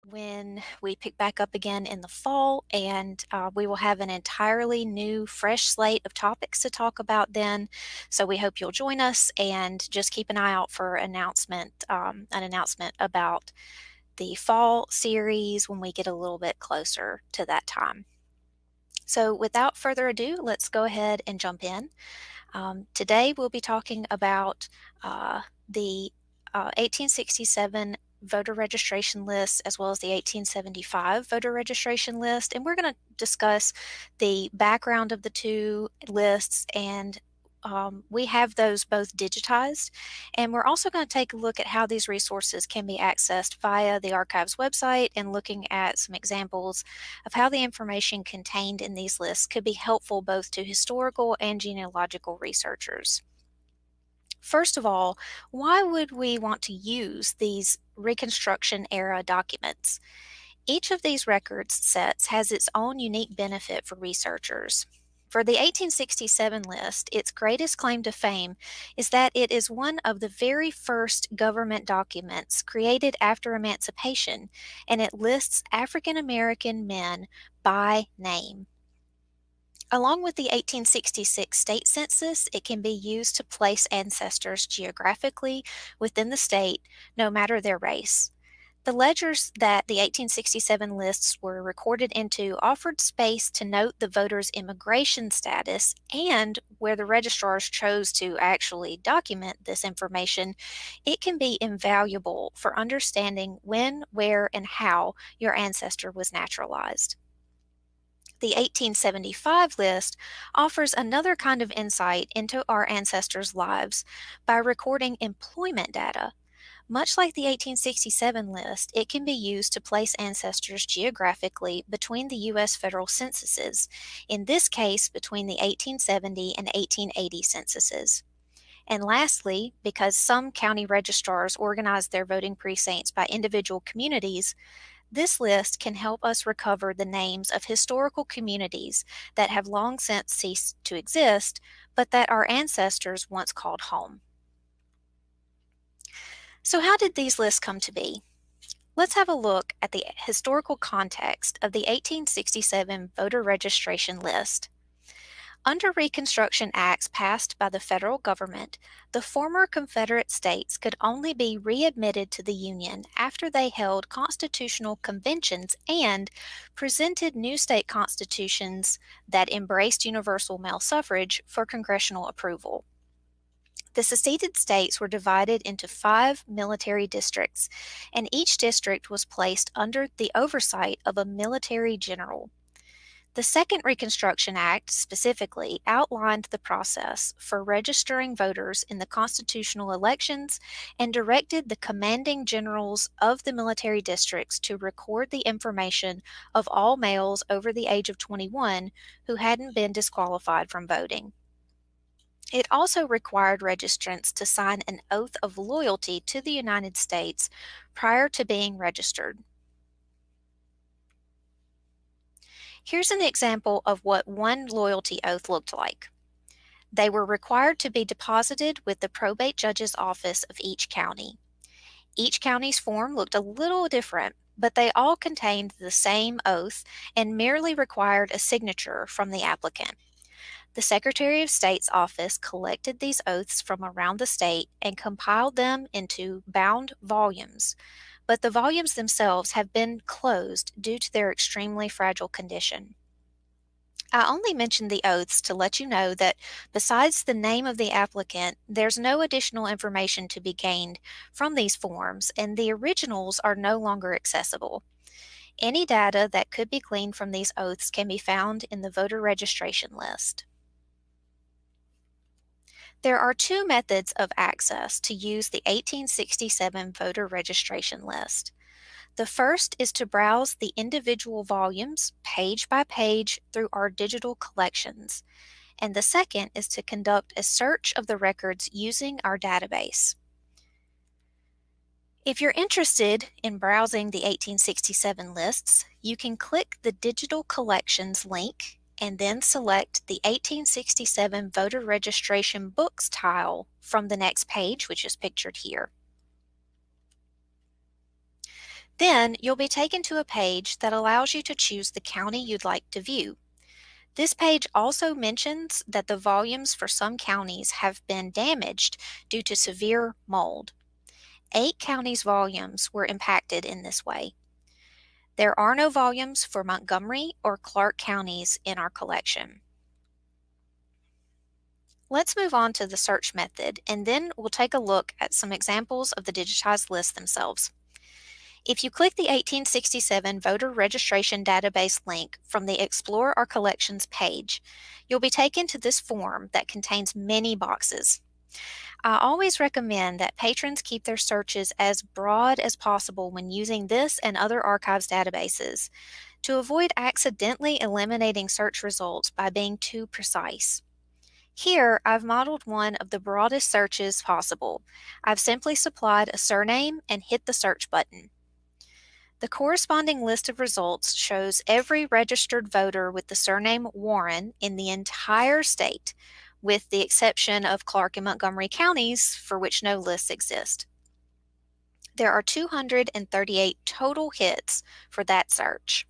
when we pick back up again in the fall, and we will have an entirely new, fresh slate of topics to talk about then. So we hope you'll join us, and just keep an eye out for an announcement about the fall series when we get a little bit closer to that time. So without further ado, let's go ahead and jump in. Today we'll be talking about the 1867 voter registration list as well as the 1875 voter registration list, and we're going to discuss the background of the two lists, and we have those both digitized, and we're also going to take a look at how these resources can be accessed via the archives website, and looking at some examples of how the information contained in these lists could be helpful both to historical and genealogical researchers. First of all, why would we want to use these Reconstruction era documents? Each of these records sets has its own unique benefit for researchers. For the 1867 list, its greatest claim to fame is that it is one of the very first government documents created after emancipation, and it lists African American men by name. Along with the 1866 state census, it can be used to place ancestors geographically within the state, no matter their race. The ledgers that the 1867 lists were recorded into offered space to note the voter's immigration status, and where the registrars chose to actually document this information, it can be invaluable for understanding when, where, and how your ancestor was naturalized. The 1875 list offers another kind of insight into our ancestors' lives by recording employment data. Much like the 1867 list, it can be used to place ancestors geographically between the U.S. federal censuses, in this case between the 1870 and 1880 censuses. And lastly, because some county registrars organize their voting precincts by individual communities, this list can help us recover the names of historical communities that have long since ceased to exist, but that our ancestors once called home. So how did these lists come to be? Let's have a look at the historical context of the 1867 voter registration list. Under Reconstruction Acts passed by the federal government, the former Confederate states could only be readmitted to the Union after they held constitutional conventions and presented new state constitutions that embraced universal male suffrage for congressional approval. The seceded states were divided into 5 military districts, and each district was placed under the oversight of a military general. The Second Reconstruction Act specifically outlined the process for registering voters in the constitutional elections and directed the commanding generals of the military districts to record the information of all males over the age of 21 who hadn't been disqualified from voting. It also required registrants to sign an oath of loyalty to the United States prior to being registered. Here's an example of what one loyalty oath looked like. They were required to be deposited with the probate judge's office of each county. Each county's form looked a little different, but they all contained the same oath and merely required a signature from the applicant. The Secretary of State's office collected these oaths from around the state and compiled them into bound volumes, but the volumes themselves have been closed due to their extremely fragile condition. I only mention the oaths to let you know that besides the name of the applicant, there's no additional information to be gained from these forms, and the originals are no longer accessible. Any data that could be gleaned from these oaths can be found in the voter registration list. There are two methods of access to use the 1867 voter registration list. The first is to browse the individual volumes page by page through our digital collections, and the second is to conduct a search of the records using our database. If you're interested in browsing the 1867 lists, you can click the Digital Collections link and then select the 1867 Voter Registration Books tile from the next page, which is pictured here. Then you'll be taken to a page that allows you to choose the county you'd like to view. This page also mentions that the volumes for some counties have been damaged due to severe mold. 8 counties' volumes were impacted in this way. There are no volumes for Montgomery or Clark counties in our collection. Let's move on to the search method, and then we'll take a look at some examples of the digitized lists themselves. If you click the 1867 Voter Registration Database link from the Explore Our Collections page, you'll be taken to this form that contains many boxes. I always recommend that patrons keep their searches as broad as possible when using this and other archives databases to avoid accidentally eliminating search results by being too precise. Here, I've modeled one of the broadest searches possible. I've simply supplied a surname and hit the search button. The corresponding list of results shows every registered voter with the surname Warren in the entire state, with the exception of Clark and Montgomery counties, for which no lists exist. There are 238 total hits for that search.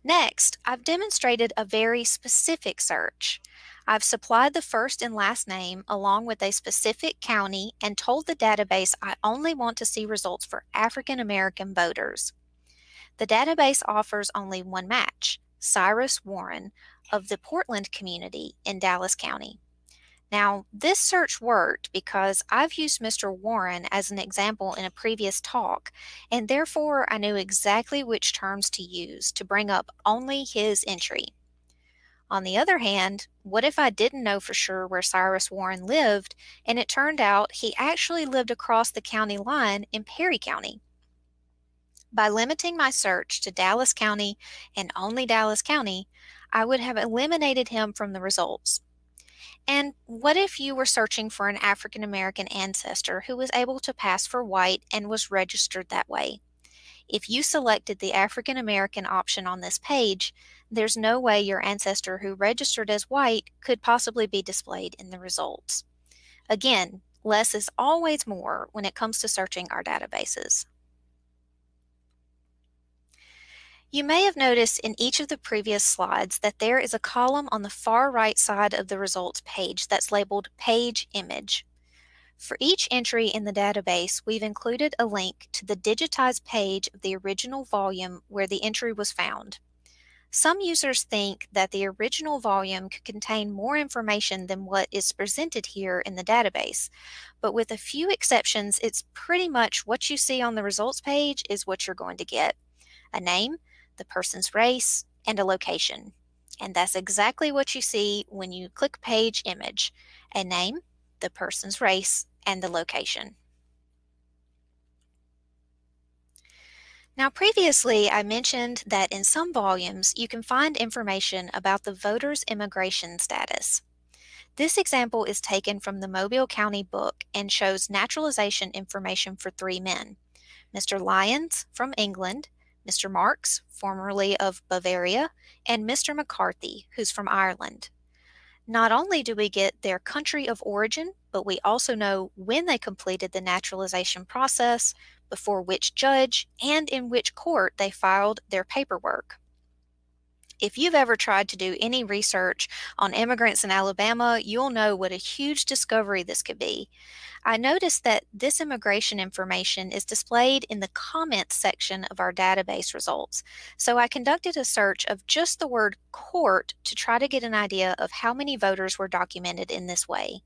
Next, I've demonstrated a very specific search. I've supplied the first and last name along with a specific county and told the database I only want to see results for African American voters. The database offers only one match, Cyrus Warren of the Portland community in Dallas County. Now, this search worked because I've used Mr. Warren as an example in a previous talk, and therefore I knew exactly which terms to use to bring up only his entry. On the other hand, what if I didn't know for sure where Cyrus Warren lived, and it turned out he actually lived across the county line in Perry County? By limiting my search to Dallas County and only Dallas County, I would have eliminated him from the results. And what if you were searching for an African American ancestor who was able to pass for white and was registered that way? If you selected the African American option on this page, there's no way your ancestor who registered as white could possibly be displayed in the results. Again, less is always more when it comes to searching our databases. You may have noticed in each of the previous slides that there is a column on the far right side of the results page that's labeled Page Image. For each entry in the database, we've included a link to the digitized page of the original volume where the entry was found. Some users think that the original volume could contain more information than what is presented here in the database, but with a few exceptions, it's pretty much what you see on the results page is what you're going to get: a name, the person's race, and a location. And that's exactly what you see when you click Page Image: a name, the person's race, and the location. Now, previously I mentioned that in some volumes you can find information about the voter's immigration status. This example is taken from the Mobile County book and shows naturalization information for 3 men: Mr. Lyons from England, Mr. Marks, formerly of Bavaria, and Mr. McCarthy, who's from Ireland. Not only do we get their country of origin, but we also know when they completed the naturalization process, before which judge, and in which court they filed their paperwork. If you've ever tried to do any research on immigrants in Alabama, you'll know what a huge discovery this could be. I noticed that this immigration information is displayed in the comments section of our database results, so I conducted a search of just the word court to try to get an idea of how many voters were documented in this way.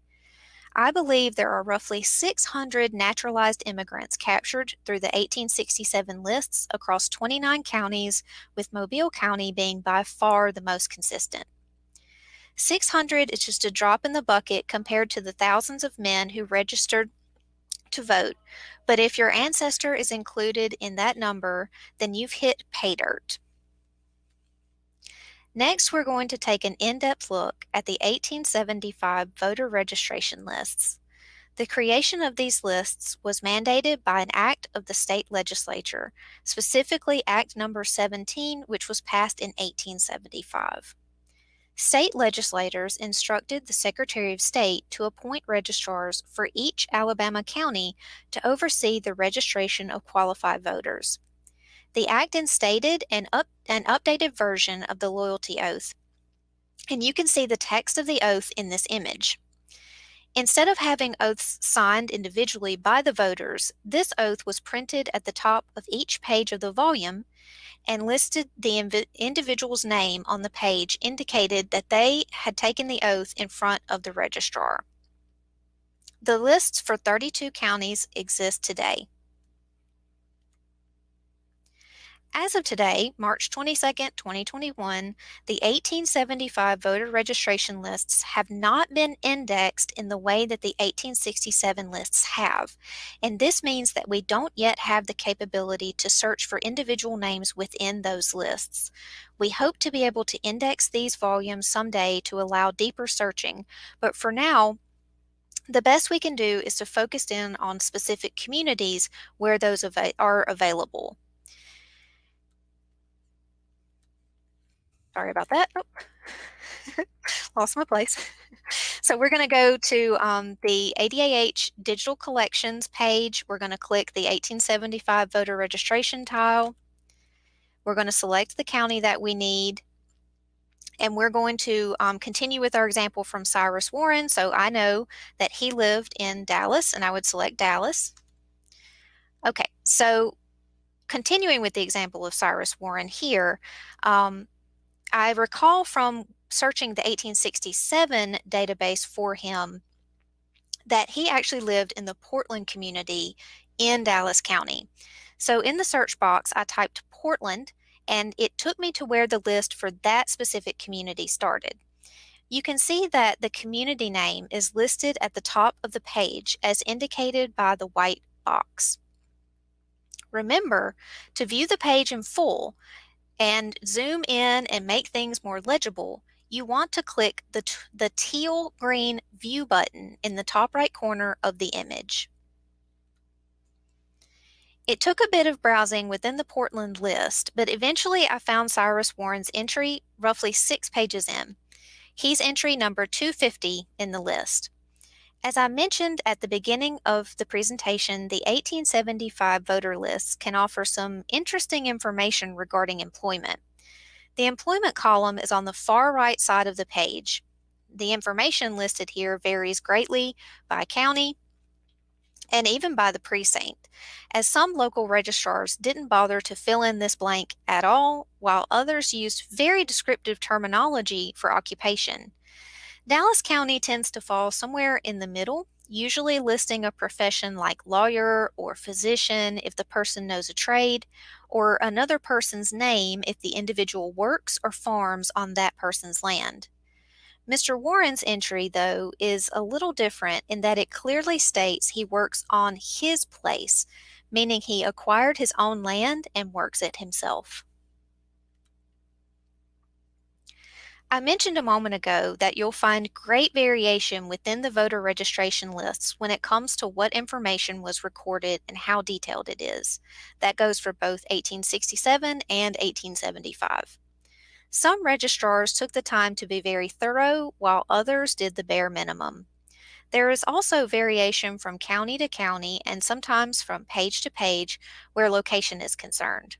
I believe there are roughly 600 naturalized immigrants captured through the 1867 lists across 29 counties, with Mobile County being by far the most consistent. 600 is just a drop in the bucket compared to the thousands of men who registered to vote, but if your ancestor is included in that number, then you've hit pay dirt. Next, we're going to take an in-depth look at the 1875 voter registration lists. The creation of these lists was mandated by an act of the state legislature, specifically Act Number 17, which was passed in 1875. State legislators instructed the Secretary of State to appoint registrars for each Alabama county to oversee the registration of qualified voters. The act instated an updated version of the loyalty oath, and you can see the text of the oath in this image. Instead of having oaths signed individually by the voters, this oath was printed at the top of each page of the volume and listed the individual's name on the page indicated that they had taken the oath in front of the registrar. The lists for 32 counties exist today. As of today, March 22nd, 2021, the 1875 voter registration lists have not been indexed in the way that the 1867 lists have, and this means that we don't yet have the capability to search for individual names within those lists. We hope to be able to index these volumes someday to allow deeper searching, but for now, the best we can do is to focus in on specific communities where those are available. Sorry about that. Oh, lost my place. So we're going to go to the ADAH Digital Collections page. We're going to click the 1875 voter registration tile. We're going to select the county that we need. And we're going to continue with our example from Cyrus Warren. So I know that he lived in Dallas, and I would select Dallas. Okay, so continuing with the example of Cyrus Warren here, I recall from searching the 1867 database for him that he actually lived in the Portland community in Dallas County. So in the search box, I typed Portland, and it took me to where the list for that specific community started. You can see that the community name is listed at the top of the page as indicated by the white box. Remember, to view the page in full, and zoom in and make things more legible, you want to click the teal green view button in the top right corner of the image. It took a bit of browsing within the Portland list, but eventually I found Cyrus Warren's entry roughly 6 pages in. He's entry number 250 in the list. As I mentioned at the beginning of the presentation, the 1875 voter lists can offer some interesting information regarding employment. The employment column is on the far right side of the page. The information listed here varies greatly by county and even by the precinct, as some local registrars didn't bother to fill in this blank at all, while others used very descriptive terminology for occupation. Dallas County tends to fall somewhere in the middle, usually listing a profession like lawyer or physician if the person knows a trade, or another person's name if the individual works or farms on that person's land. Mr. Warren's entry, though, is a little different in that it clearly states he works on his place, meaning he acquired his own land and works it himself. I mentioned a moment ago that you'll find great variation within the voter registration lists when it comes to what information was recorded and how detailed it is. That goes for both 1867 and 1875. Some registrars took the time to be very thorough, while others did the bare minimum. There is also variation from county to county and sometimes from page to page where location is concerned.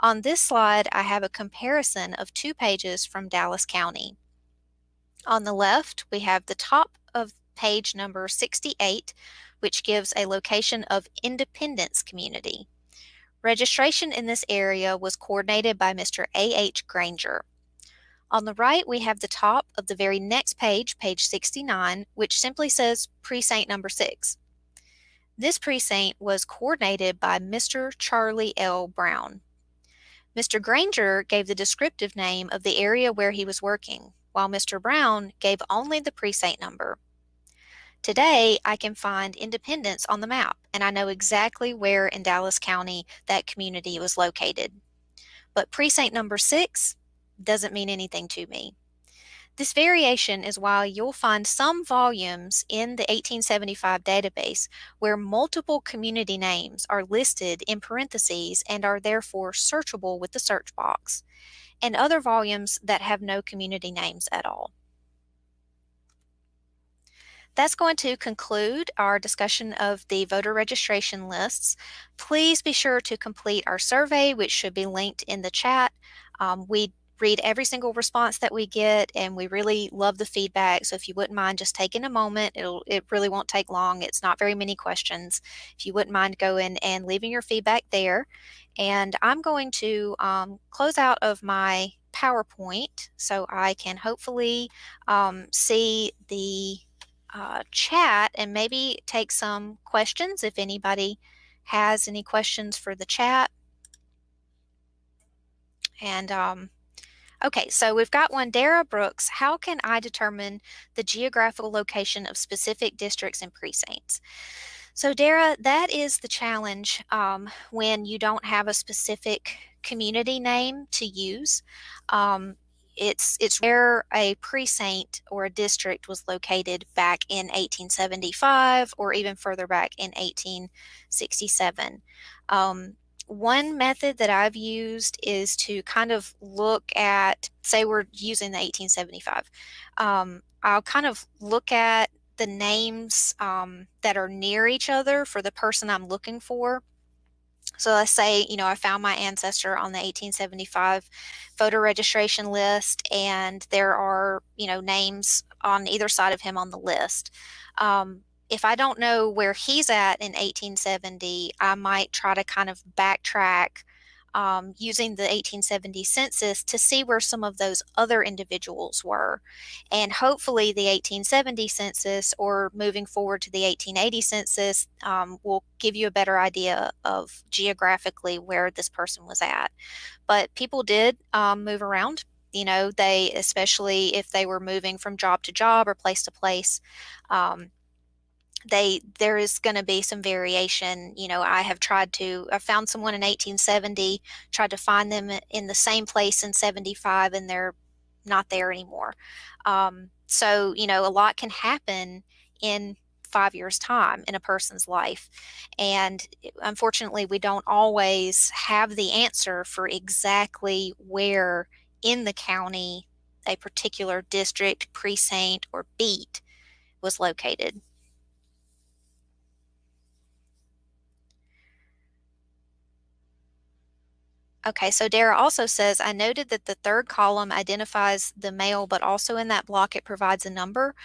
On this slide, I have a comparison of 2 pages from Dallas County. On the left, we have the top of page number 68, which gives a location of Independence Community. Registration in this area was coordinated by Mr. A.H. Granger. On the right, we have the top of the very next page, page 69, which simply says Precinct number 6. This precinct was coordinated by Mr. Charlie L. Brown. Mr. Granger gave the descriptive name of the area where he was working, while Mr. Brown gave only the precinct number. Today, I can find Independence on the map, and I know exactly where in Dallas County that community was located. But precinct number 6 doesn't mean anything to me. This variation is why you'll find some volumes in the 1875 database where multiple community names are listed in parentheses and are therefore searchable with the search box. and other volumes that have no community names at all. That's going to conclude our discussion of the voter registration lists. Please be sure to complete our survey, which should be linked in the chat. We read every single response that we get, and we really love the feedback. So if you wouldn't mind just taking a moment, it really won't take long. It's not very many questions. If you wouldn't mind going and leaving your feedback there. And I'm going to close out of my PowerPoint so I can hopefully see the chat and maybe take some questions if anybody has any questions for the chat. And okay, so we've got one. Dara Brooks, how can I determine the geographical location of specific districts and precincts? So Dara, that is the challenge when you don't have a specific community name to use. It's where a precinct or a district was located back in 1875 or even further back in 1867. One method that I've used is to kind of look at, say we're using the 1875. I'll kind of look at the names that are near each other for the person I'm looking for. So let's say, I found my ancestor on the 1875 voter registration list, and there are, names on either side of him on the list. If I don't know where he's at in 1870, I might try to kind of backtrack using the 1870 census to see where some of those other individuals were. And hopefully the 1870 census, or moving forward to the 1880 census, will give you a better idea of geographically where this person was at. But people did move around. They, especially if they were moving from job to job or place to place, there is going to be some variation. I found someone in 1870, tried to find them in the same place in 75, and they're not there anymore. So, a lot can happen in 5 years' time in a person's life. And unfortunately, we don't always have the answer for exactly where in the county a particular district, precinct, or beat was located. Okay, so Dara also says, I noted that the third column identifies the male, but also in that block it provides a number.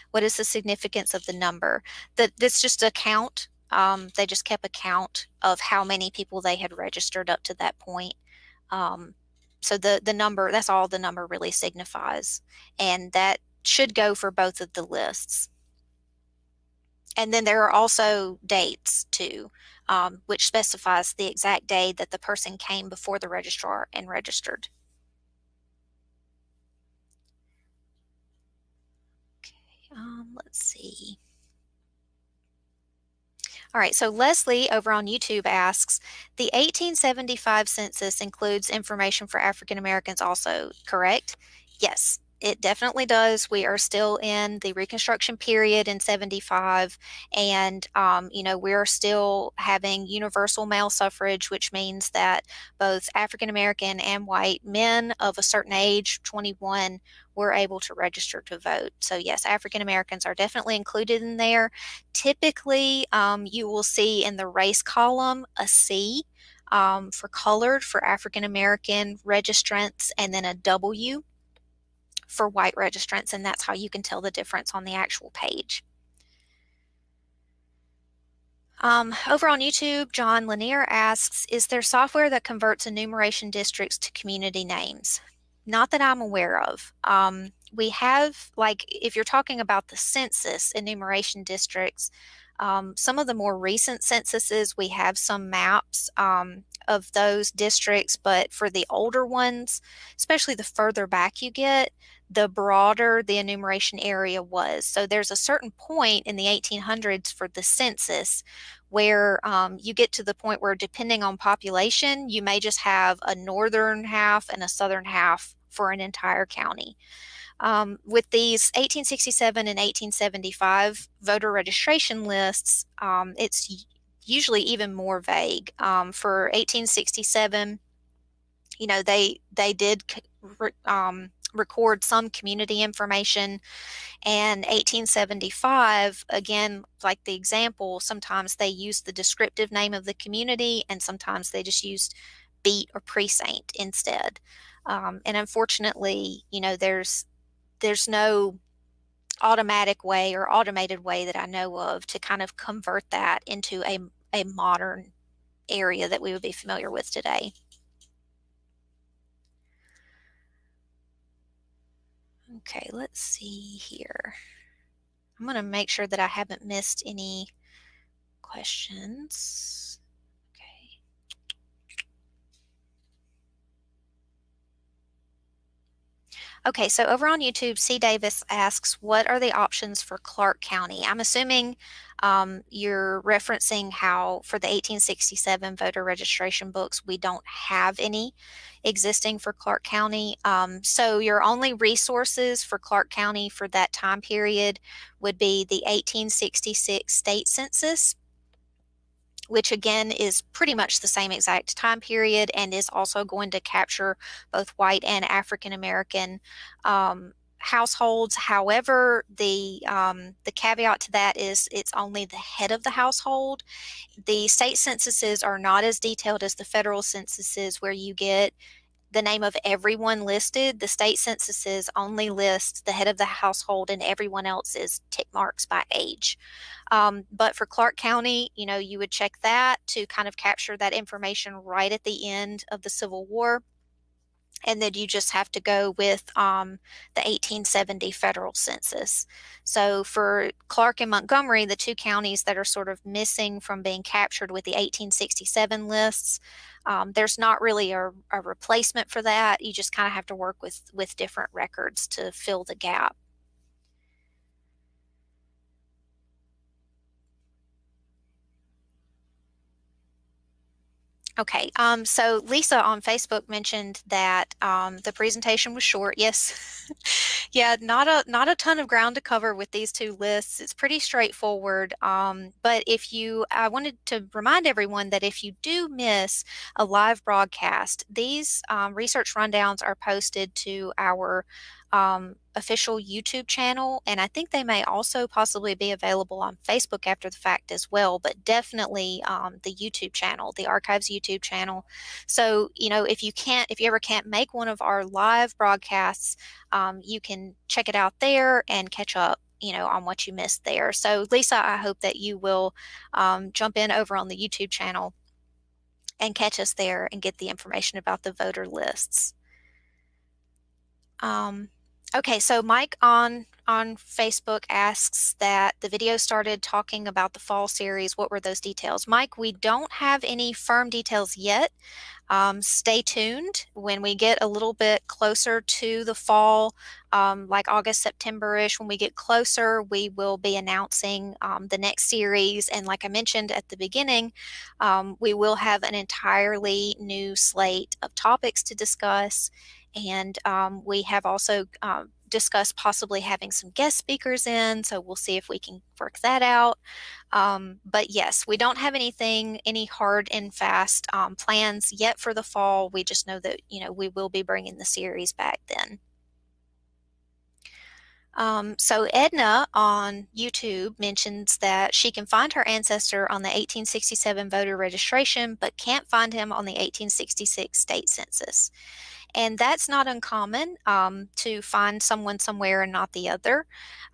What is the significance of the number? That's just a count. They just kept a count of how many people they had registered up to that point. So the number, that's all the number really signifies. And that should go for both of the lists. And then there are also dates too, which specifies the exact day that the person came before the registrar and registered. Okay, let's see. All right, so Leslie over on YouTube asks, the 1875 census includes information for African Americans also, correct? Yes, it definitely does. We are still in the Reconstruction period in 75, and we're still having universal male suffrage, which means that both African American and white men of a certain age, 21, were able to register to vote. So yes, African Americans are definitely included in there. Typically, you will see in the race column a C for colored for African American registrants, and then a W for white registrants, and that's how you can tell the difference on the actual page. Over on YouTube, John Lanier asks, is there software that converts enumeration districts to community names? Not that I'm aware of. We have, like, if you're talking about the census enumeration districts, some of the more recent censuses, we have some maps of those districts, but for the older ones, especially the further back you get, the broader the enumeration area was. So there's a certain point in the 1800s for the census where you get to the point where, depending on population, you may just have a northern half and a southern half for an entire county. With these 1867 and 1875 voter registration lists, it's usually even more vague. For 1867, they did record some community information. And 1875, again, like the example, sometimes they used the descriptive name of the community and sometimes they just used beat or precinct instead. And unfortunately, there's no automatic way or automated way that I know of to kind of convert that into a modern area that we would be familiar with today. Okay, let's see here. I'm going to make sure that I haven't missed any questions. Okay. Okay, so over on YouTube, C. Davis asks, what are the options for Clark County? I'm assuming you're referencing how for the 1867 voter registration books, we don't have any existing for Clark County. So your only resources for Clark County for that time period would be the 1866 state census, which again is pretty much the same exact time period and is also going to capture both white and African American households. However, the caveat to that is it's only the head of the household. The state censuses are not as detailed as the federal censuses, where you get the name of everyone listed. The state censuses only list the head of the household, and everyone else is tick marks by age. But for Clark County, you would check that to kind of capture that information right at the end of the Civil War. And then you just have to go with the 1870 federal census. So for Clark and Montgomery, the two counties that are sort of missing from being captured with the 1867 lists, there's not really a replacement for that. You just kind of have to work with different records to fill the gap. Okay, so Lisa on Facebook mentioned that the presentation was short. Yes, yeah, not a ton of ground to cover with these two lists. It's pretty straightforward. But I wanted to remind everyone that if you do miss a live broadcast, these research rundowns are posted to our official YouTube channel, and I think they may also possibly be available on Facebook after the fact as well, but definitely the YouTube channel, the Archives YouTube channel. So, if you ever can't make one of our live broadcasts, you can check it out there and catch up on what you missed there. So Lisa, I hope that you will jump in over on the YouTube channel and catch us there and get the information about the voter lists. Okay, so Mike on Facebook asks that the video started talking about the fall series. What were those details? Mike, we don't have any firm details yet. Stay tuned. When we get a little bit closer to the fall, like August, September-ish, when we get closer, we will be announcing the next series. And like I mentioned at the beginning, we will have an entirely new slate of topics to discuss. And we have also discussed possibly having some guest speakers in, so we'll see if we can work that out. But yes, we don't have any hard and fast plans yet for the fall. We just know that, we will be bringing the series back then. So Edna on YouTube mentions that she can find her ancestor on the 1867 voter registration, but can't find him on the 1866 state census. And that's not uncommon to find someone somewhere and not the other.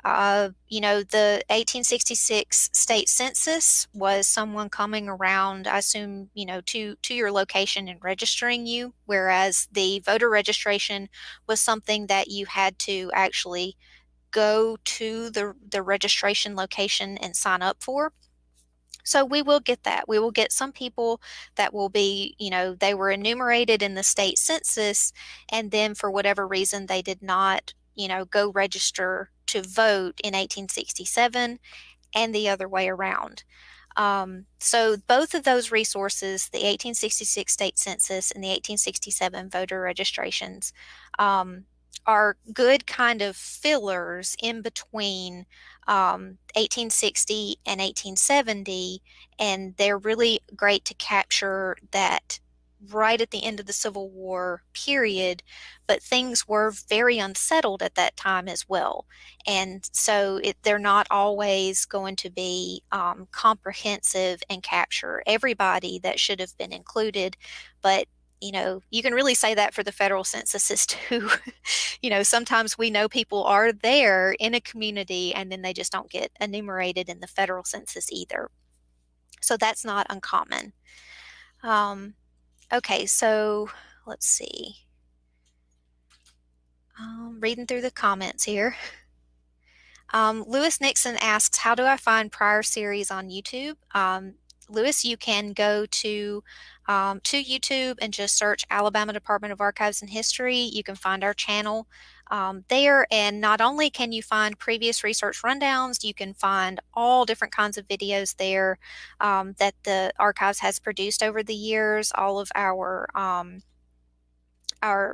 The 1866 state census was someone coming around, I assume, to your location and registering you, whereas the voter registration was something that you had to actually go to the registration location and sign up for. So we will get that. We will get some people that will be, they were enumerated in the state census, and then for whatever reason, they did not, go register to vote in 1867, and the other way around. So both of those resources, the 1866 state census and the 1867 voter registrations, are good kind of fillers in between 1860 and 1870, and they're really great to capture that right at the end of the Civil War period, but things were very unsettled at that time as well. And so they're not always going to be comprehensive and capture everybody that should have been included. But you can really say that for the federal censuses too. Sometimes we know people are there in a community and then they just don't get enumerated in the federal census either. So that's not uncommon. Okay, so let's see. Reading through the comments here. Lewis Nixon asks, how do I find prior series on YouTube? Lewis, you can go to YouTube and just search Alabama Department of Archives and History. You can find our channel there, and not only can you find previous research rundowns, you can find all different kinds of videos there that the archives has produced over the years, all of our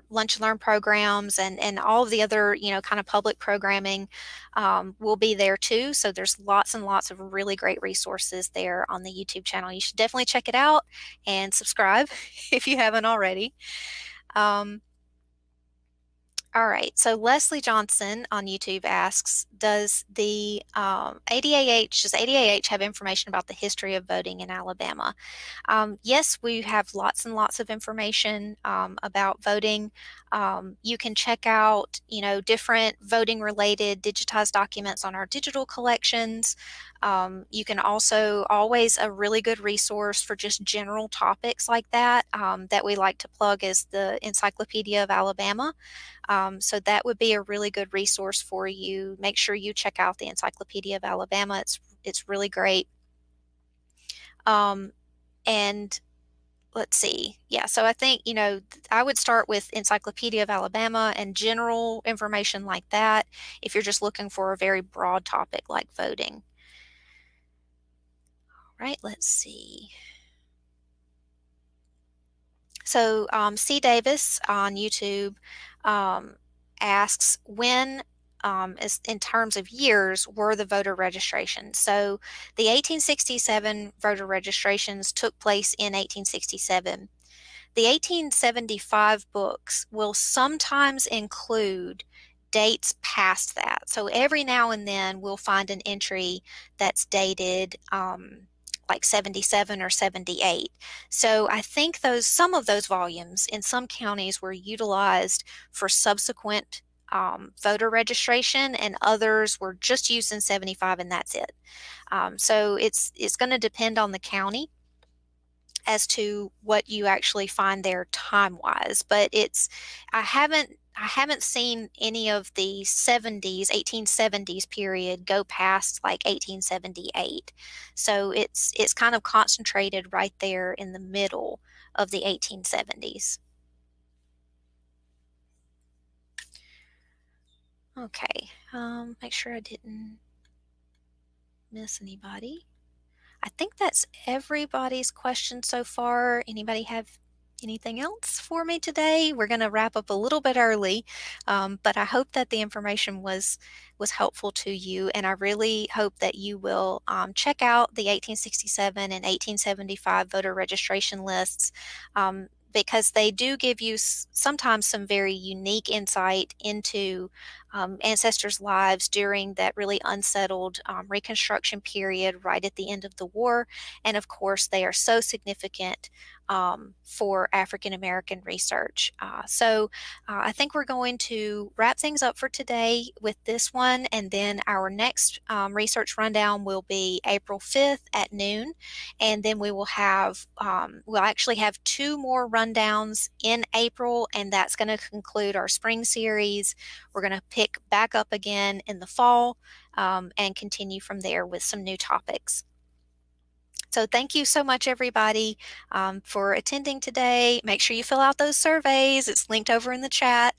Lunch and Learn programs and all of the other, kind of public programming will be there too. So there's lots and lots of really great resources there on the YouTube channel. You should definitely check it out and subscribe if you haven't already. All right, so Leslie Johnson on YouTube asks, does the ADAH have information about the history of voting in Alabama? Yes, we have lots and lots of information about voting. You can check out, different voting-related digitized documents on our digital collections. You can also, always a really good resource for just general topics like that that we like to plug is the Encyclopedia of Alabama. So that would be a really good resource for you. Make sure you check out the Encyclopedia of Alabama. It's really great. And let's see. Yeah, so I think, I would start with Encyclopedia of Alabama and general information like that if you're just looking for a very broad topic like voting. All right, let's see. So C. Davis on YouTube asks, when, in terms of years, were the voter registrations? So the 1867 voter registrations took place in 1867. The 1875 books will sometimes include dates past that. So every now and then we'll find an entry that's dated like 77 or 78. So I think some of those volumes in some counties were utilized for subsequent voter registration, and others were just used in 75 and that's it. So it's going to depend on the county as to what you actually find there time-wise, but I haven't seen any of the 1870s period go past like 1878. So it's kind of concentrated right there in the middle of the 1870s. Okay, make sure I didn't miss anybody. I think that's everybody's question so far. Anybody have anything else for me today? We're going to wrap up a little bit early, but I hope that the information was helpful to you, and I really hope that you will check out the 1867 and 1875 voter registration lists, because they do give you sometimes some very unique insight into ancestors' lives during that really unsettled Reconstruction period right at the end of the war. And of course, they are so significant for African American research. So I think we're going to wrap things up for today with this one, and then our next research rundown will be April 5th at noon, and then we'll actually have 2 more rundowns in April, and that's going to conclude our spring series. We're going to pick back up again in the fall and continue from there with some new topics. So thank you so much, everybody, for attending today. Make sure you fill out those surveys. It's linked over in the chat.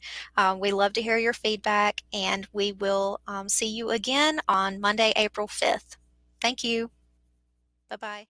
We love to hear your feedback, and we will see you again on Monday, April 5th. Thank you. Bye-bye.